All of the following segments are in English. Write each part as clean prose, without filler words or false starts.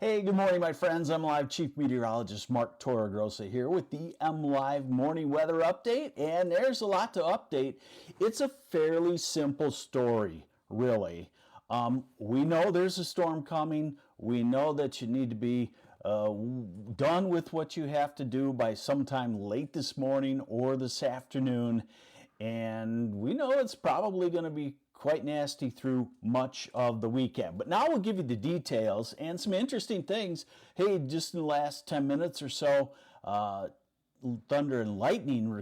Hey, good morning, my friends. I'm Live Chief Meteorologist Mark Torregrossa here with the MLive Morning Weather Update, and there's a lot to update. It's a fairly simple story, really. We know there's a storm coming. We know that you need to be done with what you have to do by sometime late this morning or this afternoon. And we know it's probably going to be quite nasty through much of the weekend. But now we'll give you the details and some interesting things. Hey, just in the last 10 minutes or so, thunder and lightning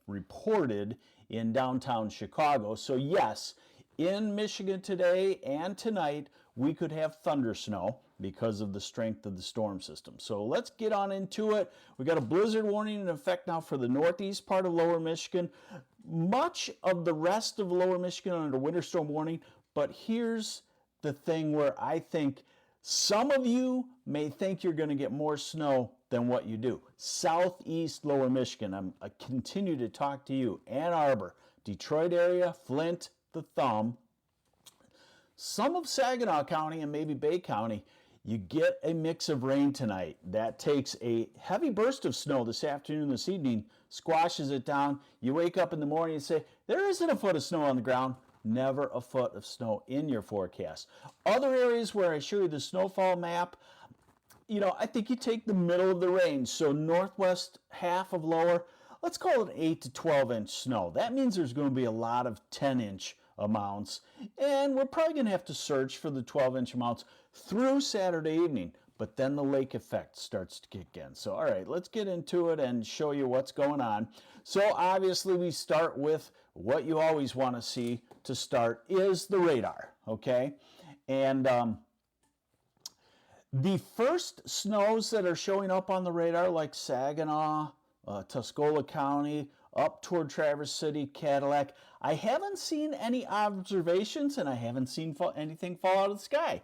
reported in downtown Chicago. So yes, in Michigan today and tonight, we could have thunder snow because of the strength of the storm system. So let's get on into it. We got a blizzard warning in effect now for the northeast part of lower Michigan. Much of the rest of lower Michigan under winter storm warning, but here's the thing where I think some of you may think you're going to get more snow than what you do. Southeast lower Michigan, I continue to talk to you. Ann Arbor, Detroit area, Flint, the Thumb, some of Saginaw County and maybe Bay County. You get a mix of rain tonight. That takes a heavy burst of snow this afternoon, this evening, squashes it down. You wake up in the morning and say, there isn't a foot of snow on the ground. Never a foot of snow in your forecast. Other areas where I show you the snowfall map, I think you take the middle of the range. So northwest half of lower, let's call it 8 to 12 inch snow. That means there's going to be a lot of 10-inch amounts, and we're probably going to have to search for the 12-inch amounts through Saturday evening, but then the lake effect starts to kick in. So all right, let's get into it and show you what's going on. So obviously we start with what you always want to see to start is the radar, okay? And the first snows that are showing up on the radar, like Saginaw, Tuscola County, up toward Traverse City, Cadillac, I haven't seen any observations and I haven't seen anything fall out of the sky.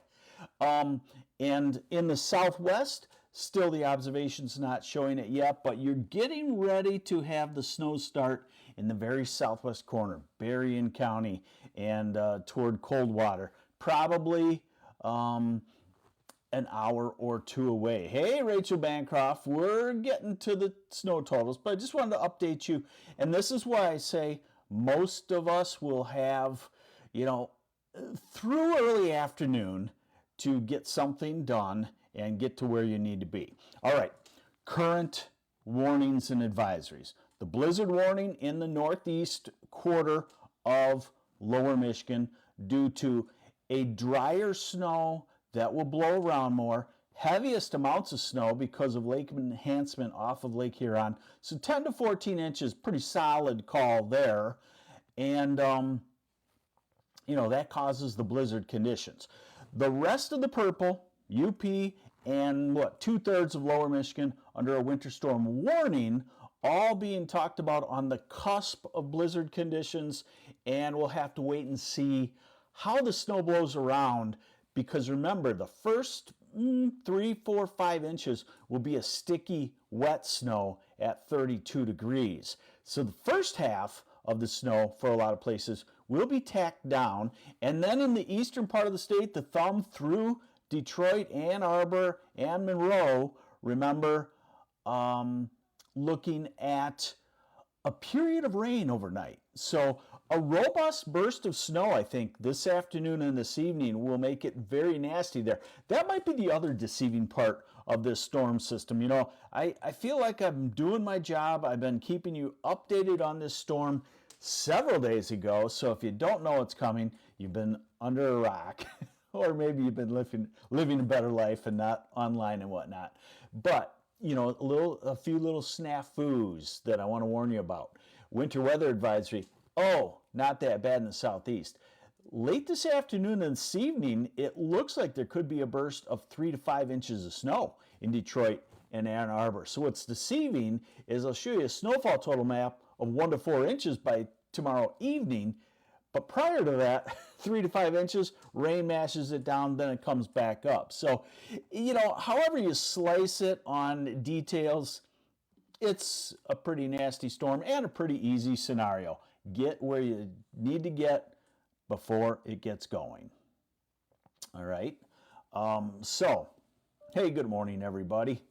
And in the southwest, still the observation's not showing it yet, but you're getting ready to have the snow start in the very southwest corner, Berrien County and toward Coldwater, probably an hour or two away. Hey, Rachel Bancroft, we're getting to the snow totals, but I just wanted to update you. And this is why I say most of us will have, through early afternoon to get something done and get to where you need to be. All right, current warnings and advisories. The blizzard warning in the northeast quarter of lower Michigan due to a drier snow that will blow around more, heaviest amounts of snow because of lake enhancement off of Lake Huron. So 10 to 14 inches, pretty solid call there. And, that causes the blizzard conditions. The rest of the purple, UP, and 2/3 of lower Michigan under a winter storm warning, all being talked about on the cusp of blizzard conditions. And we'll have to wait and see how the snow blows around. Because remember, the first 3, 4, 5 inches will be a sticky, wet snow at 32 degrees. So the first half of the snow for a lot of places will be tacked down. And then in the eastern part of the state, the thumb through Detroit, Ann Arbor, and Monroe, remember, looking at a period of rain overnight. So a robust burst of snow, I think, this afternoon and this evening will make it very nasty there. That might be the other deceiving part of this storm system. I feel like I'm doing my job. I've been keeping you updated on this storm several days ago. So if you don't know it's coming, you've been under a rock. Or maybe you've been living a better life and not online and whatnot. But a few little snafus that I want to warn you about. Winter weather advisory. Oh, not that bad in the southeast. Late this afternoon and this evening, it looks like there could be a burst of 3 to 5 inches of snow in Detroit and Ann Arbor. So what's deceiving is I'll show you a snowfall total map of 1 to 4 inches by tomorrow evening. But prior to that, 3 to 5 inches, rain mashes it down, then it comes back up. So, however you slice it on details, it's a pretty nasty storm and a pretty easy scenario. Get where you need to get before it gets going. All right. So Hey, good morning, everybody.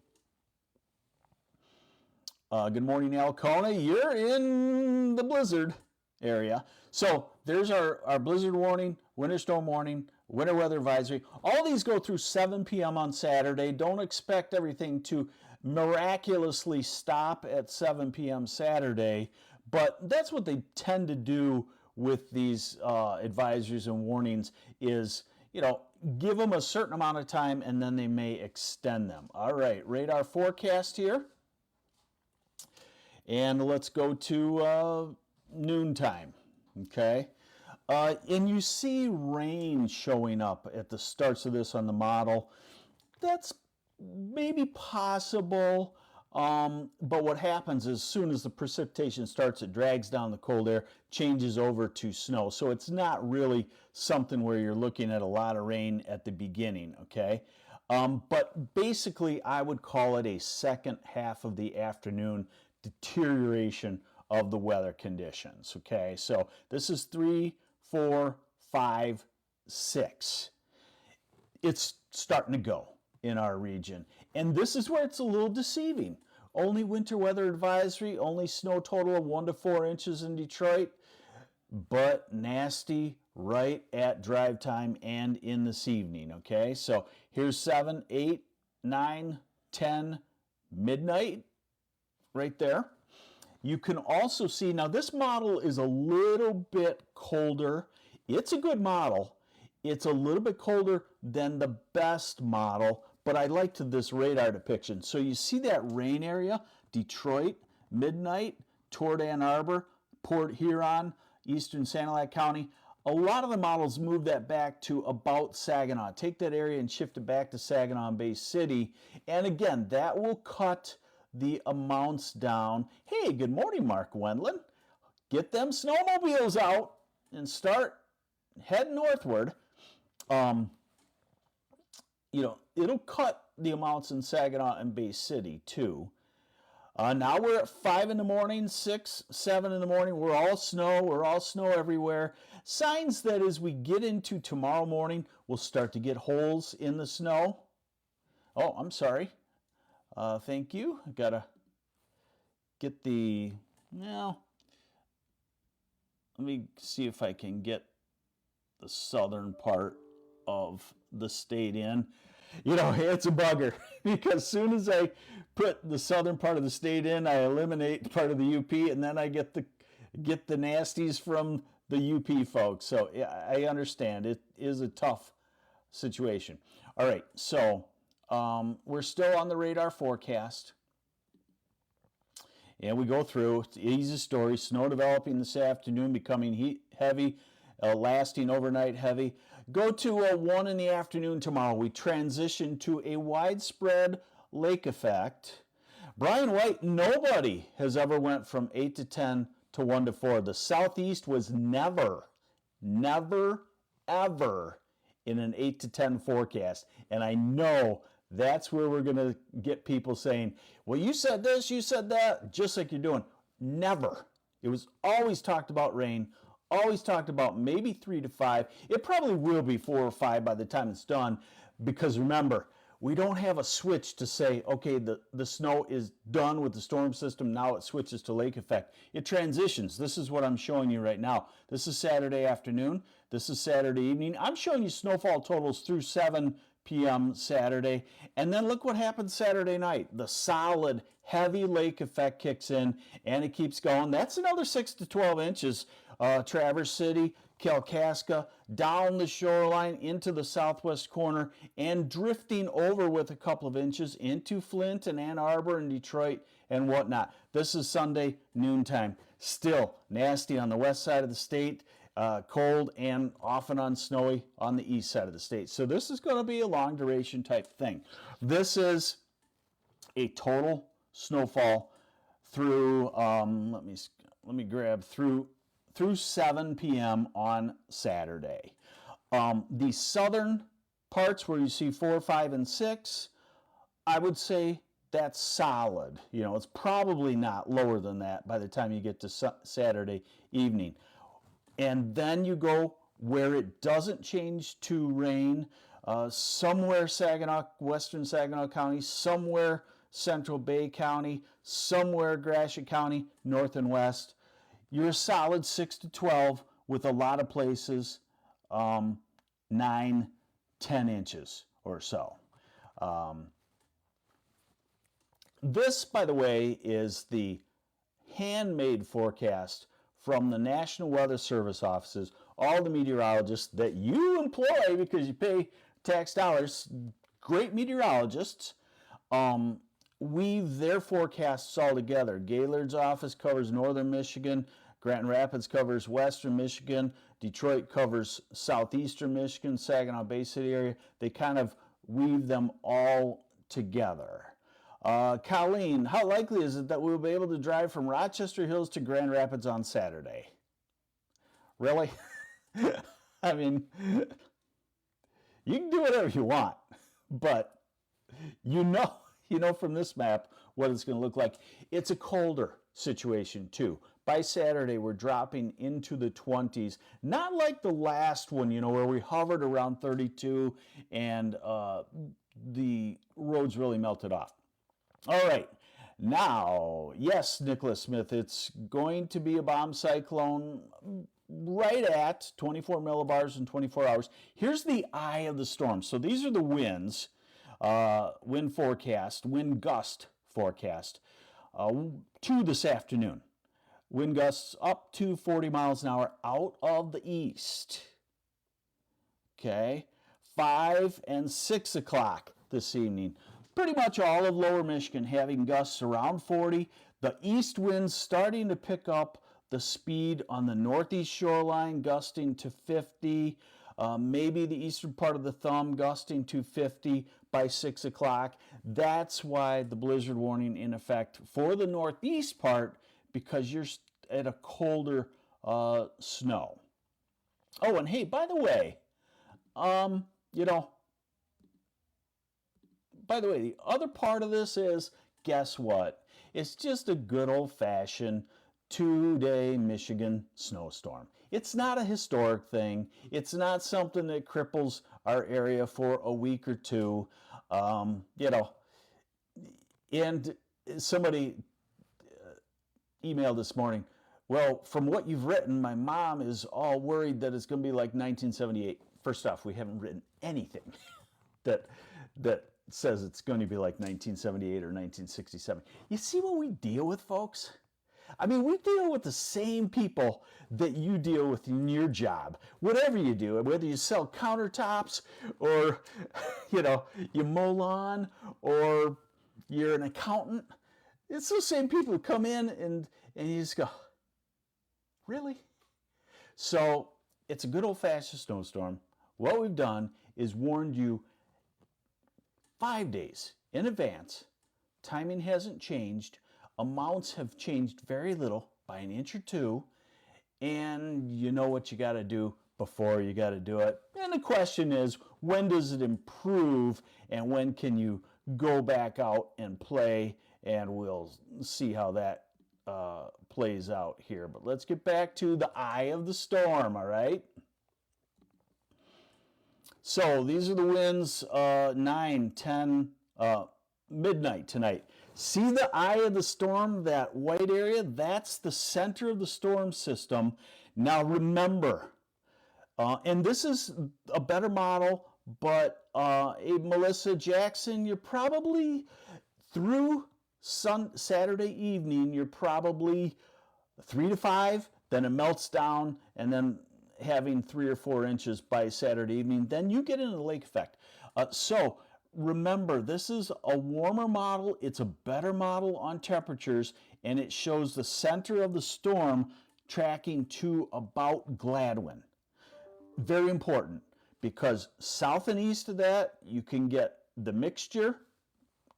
Good morning, Alcona. You're in the blizzard area. So there's our blizzard warning, winter storm warning, winter weather advisory. All these go through 7 p.m. on Saturday. Don't expect everything to miraculously stop at 7 p.m. Saturday, but that's what they tend to do with these advisories and warnings is, give them a certain amount of time and then they may extend them. All right, radar forecast here. And let's go to noontime, okay? And you see rain showing up at the starts of this on the model. That's maybe possible, but what happens is as soon as the precipitation starts, it drags down the cold air, changes over to snow. So it's not really something where you're looking at a lot of rain at the beginning, okay? But basically, I would call it a second half of the afternoon deterioration of the weather conditions, okay? So this is 3, 4, 5, 6. It's starting to go in our region. And this is where it's a little deceiving. Only winter weather advisory, only snow total of 1 to 4 inches in Detroit, but nasty right at drive time and in this evening, okay? So here's 7, 8, 9, 10, midnight, right there. You can also see, now this model is a little bit colder. It's a good model. It's a little bit colder than the best model, but I liked this radar depiction. So you see that rain area, Detroit, midnight, toward Ann Arbor, Port Huron, eastern Sanilac County. A lot of the models move that back to about Saginaw. Take that area and shift it back to Saginaw and Bay City. And again, that will cut the amounts down. Hey, good morning, Mark Wendland. Get them snowmobiles out and start heading northward. It'll cut the amounts in Saginaw and Bay City too. Now we're at 5 in the morning, 6, 7 in the morning. We're all snow everywhere. Signs that as we get into tomorrow morning, we'll start to get holes in the snow. Oh, I'm sorry. Thank you. I gotta get let me see if I can get the southern part of the state in. It's a bugger because as soon as I put the southern part of the state in, I eliminate part of the UP, and then I get the nasties from the UP folks. So yeah, I understand it is a tough situation. All right, so we're still on the radar forecast. And we go through, it's the easy story. Snow developing this afternoon, becoming heavy, lasting overnight heavy. Go to 1 in the afternoon tomorrow. We transition to a widespread lake effect. Brian White, nobody has ever went from 8 to 10 to 1 to 4. The Southeast was never, ever in an 8 to 10 forecast. And I know that's where we're going to get people saying, well, you said this, you said that, just like you're doing. Never. It was always talked about rain, always talked about maybe 3 to 5. It probably will be 4 or 5 by the time it's done, because remember, we don't have a switch to say, okay, the snow is done with the storm system, now it switches to lake effect. It transitions. This is what I'm showing you right now. This is Saturday afternoon. This is Saturday evening. I'm showing you snowfall totals through 7 p.m. Saturday. And then look what happens Saturday night. The solid, heavy lake effect kicks in, and it keeps going. That's another 6 to 12 inches. Traverse City, Kalkaska, down the shoreline into the southwest corner, and drifting over with a couple of inches into Flint and Ann Arbor and Detroit and whatnot. This is Sunday noontime. Still nasty on the west side of the state. Cold and often on snowy on the east side of the state. So this is going to be a long duration type thing. This is a total snowfall through, let me grab through 7 p.m. on Saturday. The southern parts where you see 4, 5, and 6, I would say that's solid. It's probably not lower than that by the time you get to Saturday evening. And then you go where it doesn't change to rain. somewhere Saginaw, western Saginaw County, somewhere Central Bay County, somewhere Gratiot County, north and west. You're a solid 6 to 12 with a lot of places 9, 10 inches or so. This, by the way, is the handmade forecast from the National Weather Service offices, all the meteorologists that you employ because you pay tax dollars, great meteorologists, weave their forecasts all together. Gaylord's office covers northern Michigan, Grand Rapids covers western Michigan, Detroit covers southeastern Michigan, Saginaw Bay City area. They kind of weave them all together. Colleen, how likely is it that we'll be able to drive from Rochester Hills to Grand Rapids on Saturday? Really? I mean, you can do whatever you want, but you know from this map what it's going to look like. It's a colder situation too. By Saturday, we're dropping into the 20s. Not like the last one, where we hovered around 32 and the roads really melted off. All right, now, yes, Nicholas Smith, it's going to be a bomb cyclone right at 24 millibars in 24 hours. Here's the eye of the storm. So these are the winds, wind forecast, wind gust forecast to this afternoon. Wind gusts up to 40 miles an hour out of the east. Okay, 5 and 6 o'clock this evening. Pretty much all of lower Michigan having gusts around 40. The east winds starting to pick up the speed on the northeast shoreline, gusting to 50. Maybe the eastern part of the thumb gusting to 50 by 6 o'clock. That's why the blizzard warning in effect for the northeast part, because you're at a colder snow. Oh, and hey, by the way, the other part of this is, guess what? It's just a good old-fashioned 2-day Michigan snowstorm. It's not a historic thing. It's not something that cripples our area for a week or two. And somebody emailed this morning, well, from what you've written, my mom is all worried that it's going to be like 1978. First off, we haven't written anything that says it's going to be like 1978 or 1967. You see what we deal with, folks? I mean, we deal with the same people that you deal with in your job. Whatever you do, whether you sell countertops or, you mow lawn or you're an accountant, it's those same people who come in and you just go, really? So it's a good old-fashioned snowstorm. What we've done is warned you 5 days in advance. Timing hasn't changed. Amounts have changed very little, by an inch or two. And you know what you got to do before you got to do it. And the question is, when does it improve and when can you go back out and play? And we'll see how that plays out here. But let's get back to the eye of the storm, all right? So these are the winds, 9, 10, midnight tonight. See the eye of the storm, that white area? That's the center of the storm system. Now remember, and this is a better model, but Melissa Jackson, you're probably through Saturday evening, you're probably 3 to 5, then it melts down, and then having 3 or 4 inches by Saturday evening, then you get into the lake effect. So remember, this is a warmer model. It's a better model on temperatures, and it shows the center of the storm tracking to about Gladwin. Very important, because south and east of that, you can get the mixture,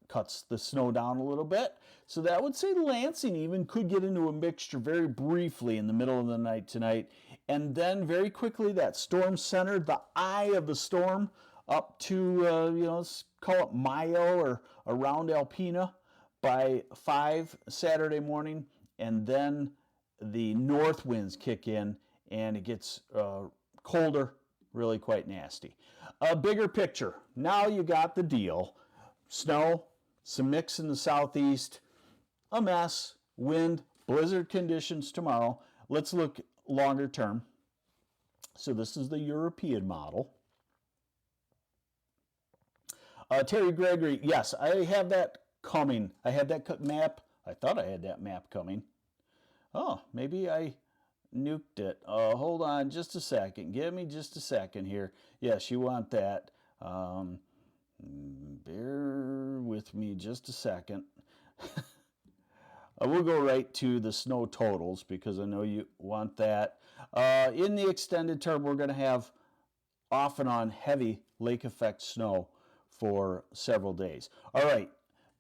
cuts the snow down a little bit. So that would say Lansing even could get into a mixture very briefly in the middle of the night tonight. And then very quickly, that storm center, the eye of the storm, up to, let's call it Mayo or around Alpena by 5 Saturday morning. And then the north winds kick in and it gets colder really quite nasty. A bigger picture. Now you got the deal. Snow, some mix in the southeast, a mess, wind, blizzard conditions tomorrow. Let's look longer term. So this is the European model. Terry Gregory, yes, I have that coming. I had that map. I thought I had that map coming. Oh, maybe I nuked it. Hold on just a second. Give me just a second here. Yes, you want that. Bear with me just a second. We'll go right to the snow totals because I know you want that. In the extended term, we're going to have off and on heavy lake effect snow for several days. All right,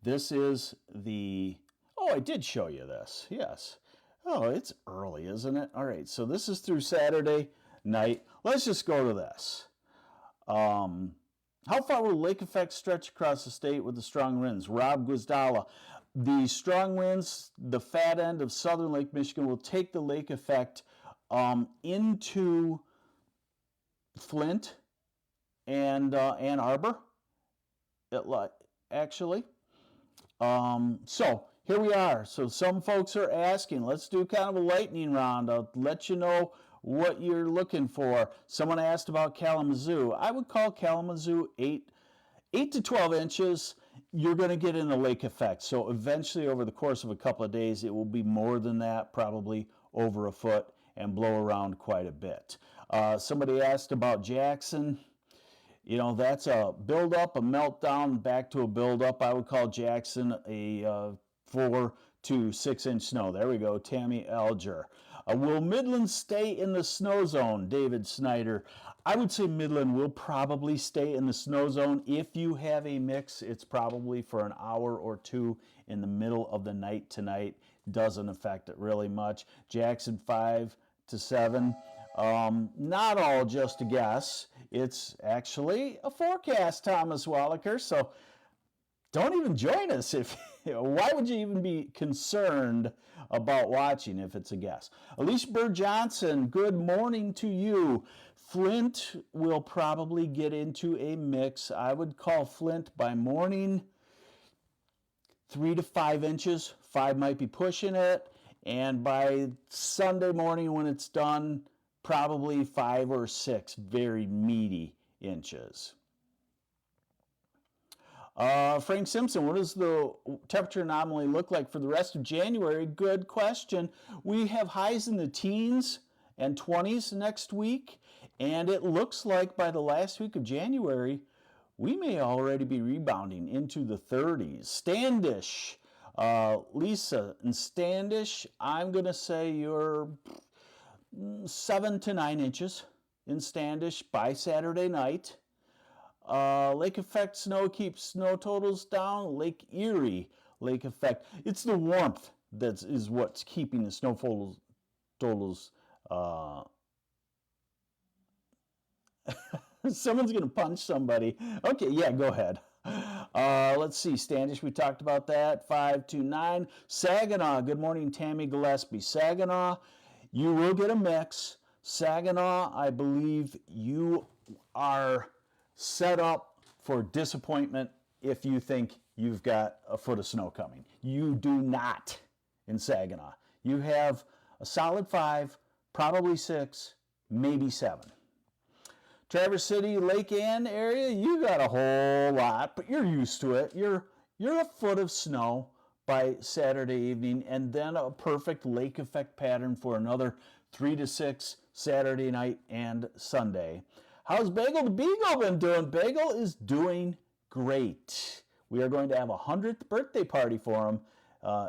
this is the, oh, I did show you this, yes. Oh, it's early, isn't it? All right, so this is through Saturday night. Let's just go to this. How far will lake effect stretch across the state with the strong winds? Rob Guzdala. The strong winds, the fat end of southern Lake Michigan, will take the lake effect into Flint and Ann Arbor, actually. So here we are. So some folks are asking, let's do kind of a lightning round. I'll let you know what you're looking for. Someone asked about Kalamazoo. I would call Kalamazoo 8 to 12 inches. You're going to get in the lake effect. So eventually over the course of a couple of days, it will be more than that, probably over a foot, and blow around quite a bit. Somebody asked about Jackson. You know, that's a build-up, a meltdown, back to a build-up. I would call Jackson a 4 to 6 inch snow. There we go, Tammy Alger. Will Midland stay in the snow zone, David Snyder? I would say Midland will probably stay in the snow zone. If you have a mix, it's probably for an hour or two in the middle of the night tonight. Doesn't affect it really much. Jackson 5 to 7. Not all just a guess. It's actually a forecast, Thomas Wallaker. So don't even join us. Why would you even be concerned about watching if it's a guess? Alicia Bird Johnson, good morning to you. Flint will probably get into a mix. I would call Flint by morning 3 to 5 inches. 5 might be pushing it. And by Sunday morning when it's done, probably 5 or 6 very meaty inches. Frank Simpson, what does the temperature anomaly look like for the rest of January? Good question. We have highs in the teens and 20s next week, and it looks like by the last week of January, we may already be rebounding into the 30s. Standish, Lisa, in Standish, I'm going to say you're 7 to 9 inches in Standish by Saturday night. Lake effect snow keeps snow totals down. Lake Erie, lake effect. It's the warmth that is what's keeping the snow totals. Someone's going to punch somebody. Okay, yeah, go ahead. Let's see. Standish, we talked about that. 5 to 9. Saginaw, good morning, Tammy Gillespie. Saginaw, you will get a mix. Saginaw, I believe you are set up for disappointment if you think you've got a foot of snow coming. You do not in Saginaw. You have a solid 5, probably 6, maybe 7. Traverse City, Lake Ann area, you got a whole lot, but you're used to it. You're a foot of snow by Saturday evening, and then a perfect lake effect pattern for another 3 to 6 Saturday night and Sunday. How's Bagel the Beagle been doing? Bagel is doing great. We are going to have a 100th birthday party for him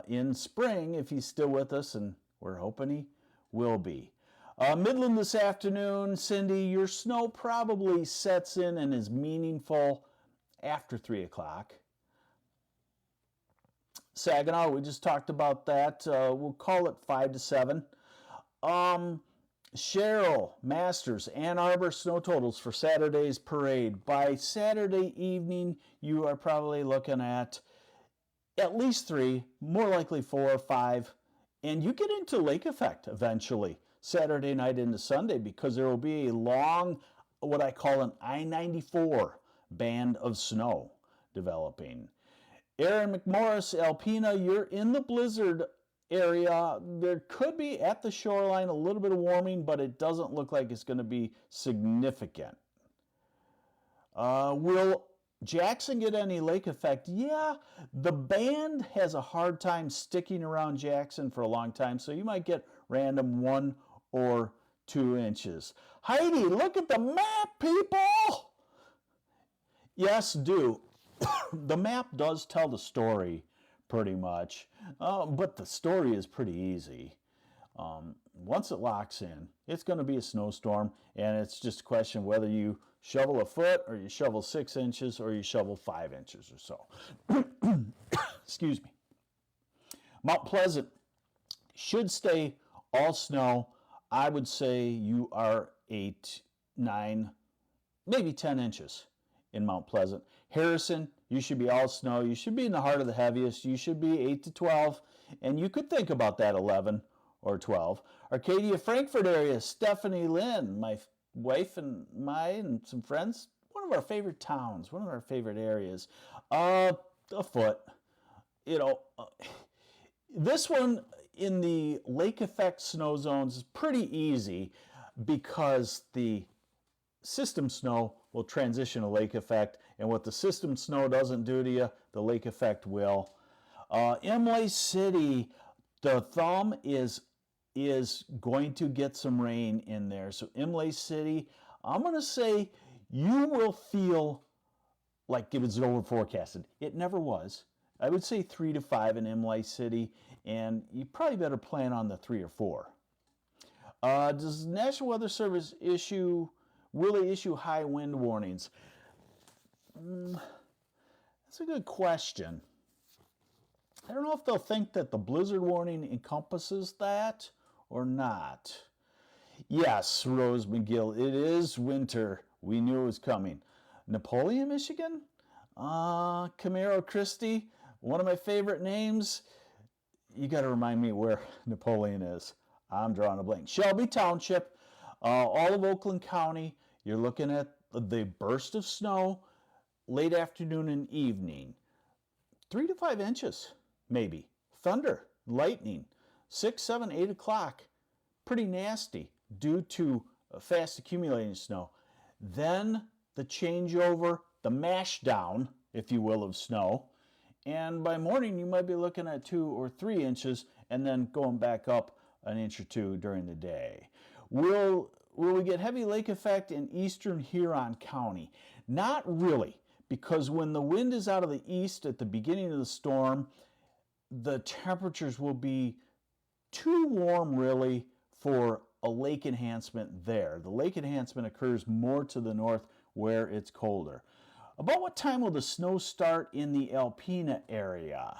in spring if he's still with us, and we're hoping he will be. Midland this afternoon, Cindy, your snow probably sets in and is meaningful after 3 o'clock. Saginaw, we just talked about that. We'll call it 5 to 7. Cheryl, Masters, Ann Arbor snow totals for Saturday's parade. By Saturday evening, you are probably looking at least 3, more likely 4 or 5, and you get into lake effect eventually, Saturday night into Sunday, because there will be a long what I call an I-94 band of snow developing. Aaron McMorris, Alpena, you're in the blizzard area. There could be at the shoreline a little bit of warming, but it doesn't look like it's going to be significant. Will Jackson get any lake effect? Yeah, the band has a hard time sticking around Jackson for a long time, so you might get random 1 or 2 inches. Heidi, look at the map, people! Yes, do. The map does tell the story pretty much, but the story is pretty easy. Once it locks in, it's going to be a snowstorm, and it's just a question whether you shovel a foot or you shovel 6 inches or you shovel 5 inches or so. Excuse me. Mount Pleasant should stay all snow. I would say you are 8, 9, maybe 10 inches in Mount Pleasant. Harrison, you should be all snow. You should be in the heart of the heaviest. You should be 8 to 12, and you could think about that 11 or 12. Arcadia, Frankfurt area, Stephanie Lynn, my wife and some friends, one of our favorite towns, one of our favorite areas. A foot. This one in the lake effect snow zones is pretty easy because the system snow will transition to lake effect, and what the system snow doesn't do to you, the lake effect will. Imlay City, the thumb is going to get some rain in there. So Imlay City, I'm going to say you will feel like it was over forecasted. It never was. I would say 3 to 5 in Imlay City, and you probably better plan on the 3 or 4. Does the National Weather Service really issue high wind warnings? That's a good question. I don't know if they'll think that the blizzard warning encompasses that or not. Yes, Rose McGill, it is winter. We knew it was coming. Napoleon, Michigan? Camaro Christie, one of my favorite names. You got to remind me where Napoleon is. I'm drawing a blank. Shelby Township, all of Oakland County. You're looking at the burst of snow late afternoon and evening. 3 to 5 inches, maybe. Thunder, lightning, 6, 7, 8 o'clock. Pretty nasty due to fast accumulating snow. Then the changeover, the mash down, if you will, of snow. And by morning, you might be looking at 2 or 3 inches and then going back up an inch or 2 during the day. Will we get heavy lake effect in eastern Huron County? Not really, because when the wind is out of the east at the beginning of the storm, the temperatures will be too warm really for a lake enhancement there. The lake enhancement occurs more to the north where it's colder. About what time will the snow start in the Alpena area?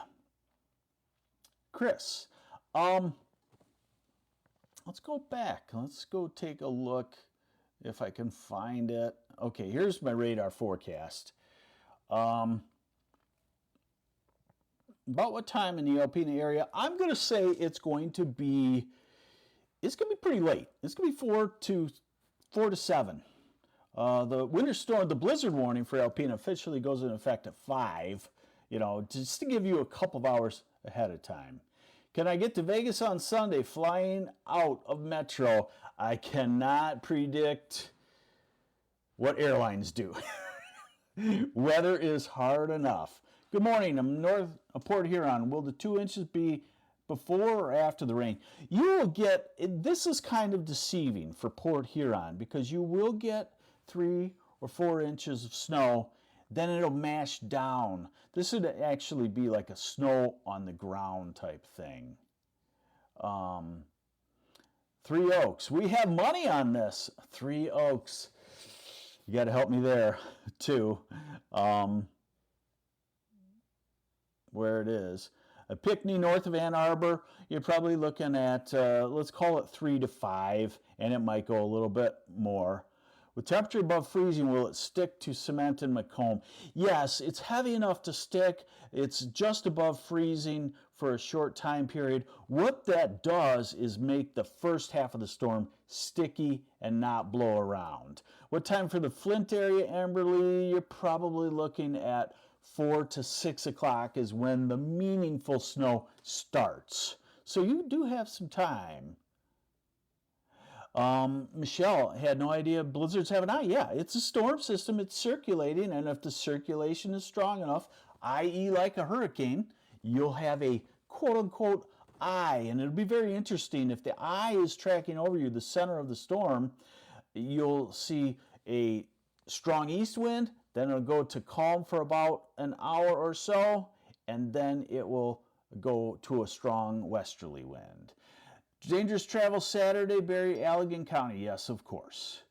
Chris, let's go back. Let's go take a look if I can find it. Okay, here's my radar forecast. About what time in the Alpena area? I'm going to say it's going to be pretty late. It's going to be 4 to 7. The winter storm, the blizzard warning for Alpena officially goes into effect at 5, just to give you a couple of hours ahead of time. Can I get to Vegas on Sunday flying out of Metro? I cannot predict what airlines do. Weather is hard enough. Good morning. I'm north of Port Huron. Will the 2 inches be before or after the rain? You will get, this is kind of deceiving for Port Huron because you will get 3 or 4 inches of snow, then it'll mash down. This would actually be like a snow on the ground type thing. Three Oaks. We have money on this. 3 Oaks. You got to help me there, too. Where it is. A Pinckney north of Ann Arbor, you're probably looking at, let's call it 3 to 5, and it might go a little bit more. With temperature above freezing, will it stick to cement and Macomb? Yes, it's heavy enough to stick. It's just above freezing for a short time period. What that does is make the first half of the storm sticky, and not blow around. What time for the Flint area, Amberley? You're probably looking at 4 to 6 o'clock is when the meaningful snow starts. So you do have some time. Michelle had no idea blizzards have an eye. Yeah, it's a storm system. It's circulating, and if the circulation is strong enough, i.e. like a hurricane, you'll have a quote-unquote eye, and it'll be very interesting. If the eye is tracking over you, the center of the storm, you'll see a strong east wind, then it'll go to calm for about an hour or so, and then it will go to a strong westerly wind. Dangerous travel Saturday, Barry, Allegan County. Yes, of course.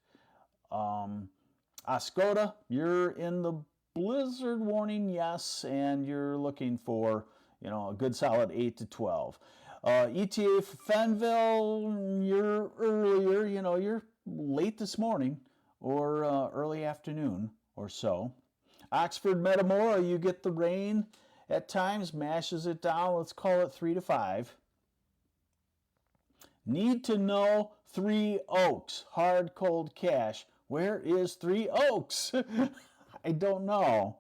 Oscoda, you're in the blizzard warning, yes, and you're looking for, a good solid 8 to 12. ETA for Fenville, you're earlier, you're late this morning or early afternoon or so. Oxford, Metamora, you get the rain at times, mashes it down. Let's call it 3 to 5. Need to know Three Oaks, hard cold cash. Where is Three Oaks? I don't know.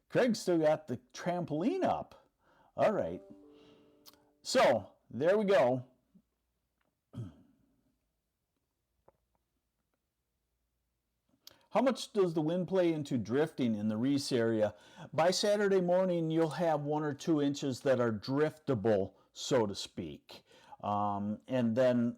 Craig still got the trampoline up. All right. So, there we go. How much does the wind play into drifting in the Reese area? By Saturday morning, you'll have 1 or 2 inches that are driftable, so to speak. And then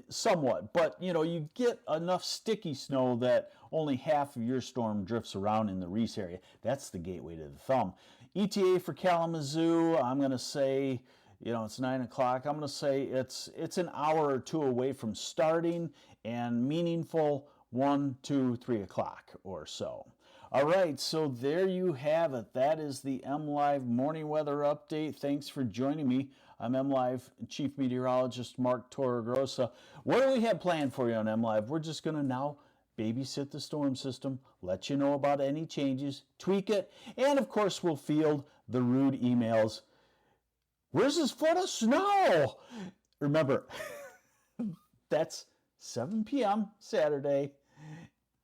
somewhat, but you get enough sticky snow that only half of your storm drifts around in the Reese area. That's the gateway to the thumb. ETA for Kalamazoo, I'm going to say, it's 9 o'clock. I'm going to say it's an hour or 2 away from starting, and meaningful 1, 2, 3 o'clock or so. All right, so there you have it. That is the MLive morning weather update. Thanks for joining me. I'm MLive Chief Meteorologist Mark Torregrossa. What do we have planned for you on MLive? We're just going to now babysit the storm system, let you know about any changes, tweak it, and of course we'll field the rude emails. Where's this foot of snow? Remember, that's 7 p.m. Saturday,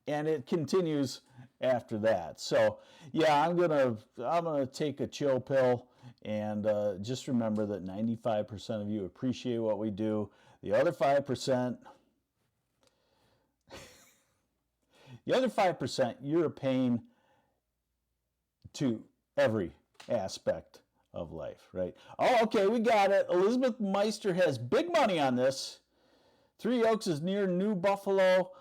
and it continues after that. So yeah, I'm gonna take a chill pill, and just remember that 95% of you appreciate what we do. The other 5%, you're a pain to every aspect of life, right? Oh, okay, we got it. Elizabeth Meister has big money on this. Three Oaks is near New Buffalo.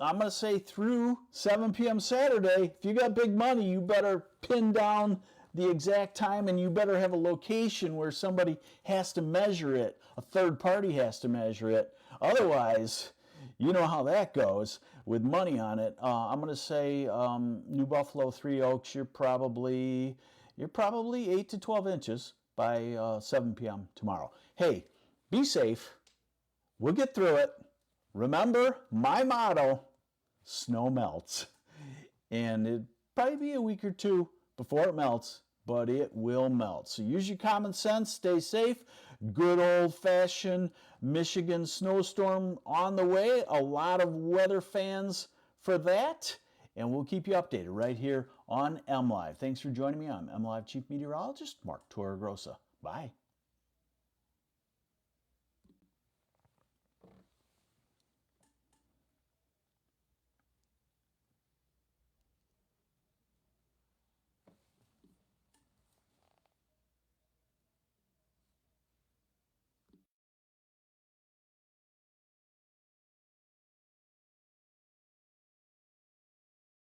I'm going to say through 7 p.m. Saturday. If you got big money, you better pin down the exact time, and you better have a location where somebody has to measure it. A third party has to measure it. Otherwise, you know how that goes with money on it. I'm going to say New Buffalo, Three Oaks, you're probably 8 to 12 inches by 7 p.m. tomorrow. Hey, be safe. We'll get through it. Remember my motto, snow melts. And it'd probably be a week or two before it melts, but it will melt. So use your common sense, stay safe. Good old-fashioned Michigan snowstorm on the way. A lot of weather fans for that. And we'll keep you updated right here on MLive. Thanks for joining me. I'm MLive Chief Meteorologist Mark Torregrossa. Bye.